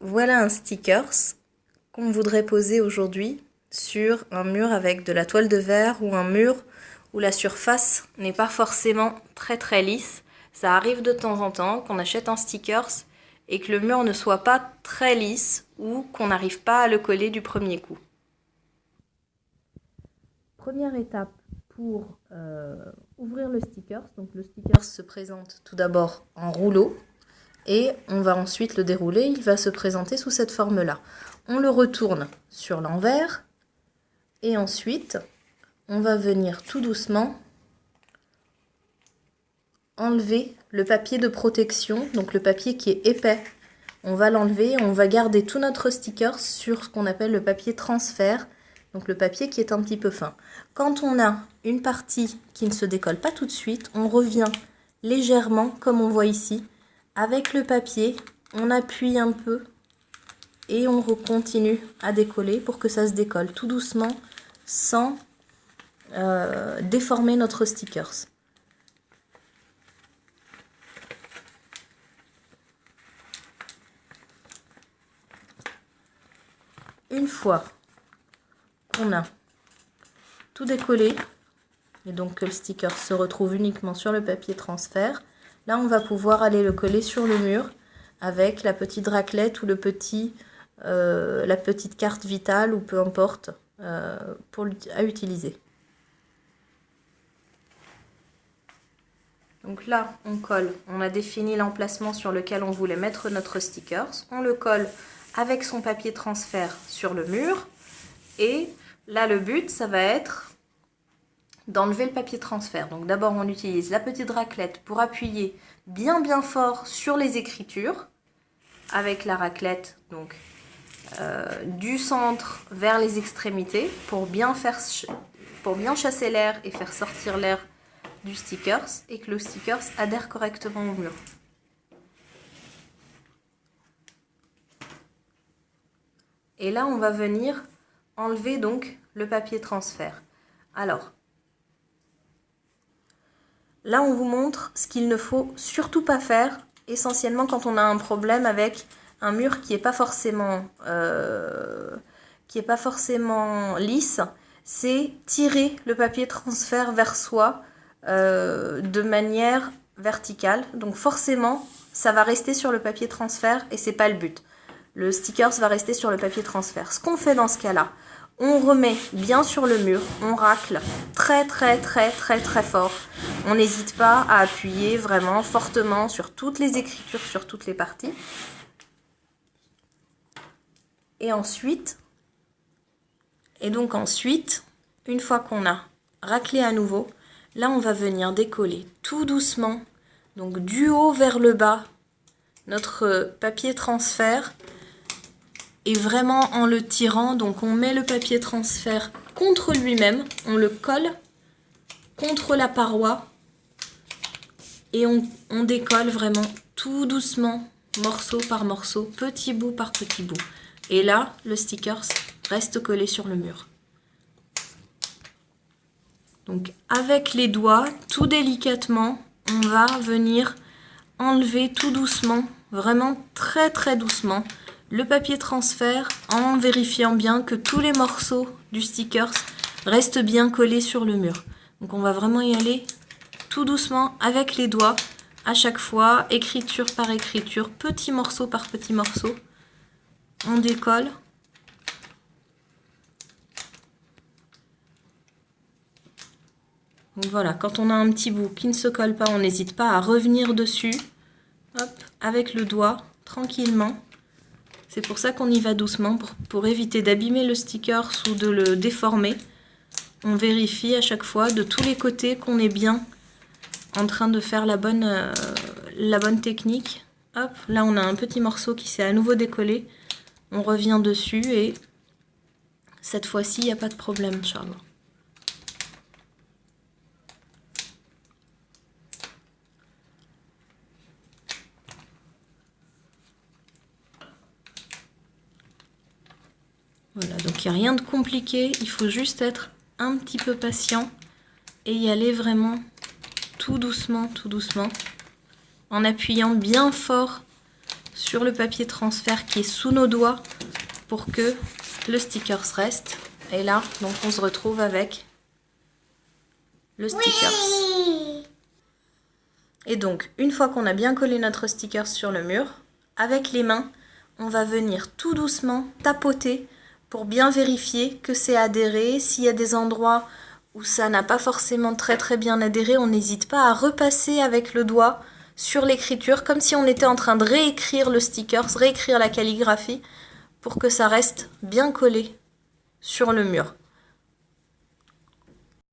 Voilà un stickers qu'on voudrait poser aujourd'hui sur un mur avec de la toile de verre ou un mur où la surface n'est pas forcément très lisse. Ça arrive de temps en temps qu'on achète un stickers et que le mur ne soit pas très lisse ou qu'on n'arrive pas à le coller du premier coup. Première étape pour ouvrir le stickers. Donc le stickers se présente tout d'abord en rouleau. Et on va ensuite le dérouler, il va se présenter sous cette forme-là. On le retourne sur l'envers et ensuite on va venir tout doucement enlever le papier de protection, donc le papier qui est épais. On va l'enlever et on va garder tout notre sticker sur ce qu'on appelle le papier transfert, donc le papier qui est un petit peu fin. Quand on a une partie qui ne se décolle pas tout de suite, on revient légèrement, comme on voit ici, avec le papier, on appuie un peu et on continue à décoller pour que ça se décolle tout doucement sans déformer notre stickers. Une fois qu'on a tout décollé, et donc que le sticker se retrouve uniquement sur le papier transfert, là on va pouvoir aller le coller sur le mur avec la petite raclette ou la petite carte vitale ou peu importe à utiliser. Donc là, on colle, on a défini l'emplacement sur lequel on voulait mettre notre stickers. On le colle avec son papier transfert sur le mur. Et là, le but, ça va être d'enlever le papier transfert. Donc d'abord, on utilise la petite raclette pour appuyer bien fort sur les écritures. Avec la raclette, donc du centre vers les extrémités pour bien chasser l'air et faire sortir l'air du stickers et que le stickers adhère correctement au mur. Et là, on va venir enlever donc le papier transfert. Alors, là, on vous montre ce qu'il ne faut surtout pas faire, essentiellement quand on a un problème avec un mur qui n'est pas forcément lisse, c'est tirer le papier transfert vers soi de manière verticale. Donc forcément, ça va rester sur le papier transfert et c'est pas le but. Le stickers va rester sur le papier transfert. Ce qu'on fait dans ce cas-là, on remet bien sur le mur, on racle très fort. On n'hésite pas à appuyer vraiment fortement sur toutes les écritures, sur toutes les parties. Et ensuite, une fois qu'on a raclé à nouveau, là on va venir décoller tout doucement, donc du haut vers le bas, notre papier transfert. Et vraiment en le tirant, donc on met le papier transfert contre lui-même, on le colle contre la paroi et on décolle vraiment tout doucement, morceau par morceau, petit bout par petit bout. Et là, le sticker reste collé sur le mur. Donc avec les doigts, tout délicatement, on va venir enlever tout doucement, vraiment très doucement, le papier transfert en vérifiant bien que tous les morceaux du sticker restent bien collés sur le mur. Donc on va vraiment y aller tout doucement avec les doigts à chaque fois, écriture par écriture, petit morceau par petit morceau. On décolle. Donc voilà, quand on a un petit bout qui ne se colle pas, on n'hésite pas à revenir dessus, hop, avec le doigt, tranquillement. C'est pour ça qu'on y va doucement, pour éviter d'abîmer le sticker ou de le déformer. On vérifie à chaque fois de tous les côtés qu'on est bien en train de faire la bonne technique. Hop, là on a un petit morceau qui s'est à nouveau décollé. On revient dessus et cette fois-ci, il n'y a pas de problème, Inch'Allah. Voilà, donc il n'y a rien de compliqué, il faut juste être un petit peu patient et y aller vraiment tout doucement, en appuyant bien fort sur le papier transfert qui est sous nos doigts pour que le sticker reste. Et là, donc on se retrouve avec le sticker. Oui. Et donc, une fois qu'on a bien collé notre sticker sur le mur, avec les mains, on va venir tout doucement tapoter pour bien vérifier que c'est adhéré. S'il y a des endroits où ça n'a pas forcément très bien adhéré, on n'hésite pas à repasser avec le doigt sur l'écriture, comme si on était en train de réécrire le sticker, réécrire la calligraphie, pour que ça reste bien collé sur le mur.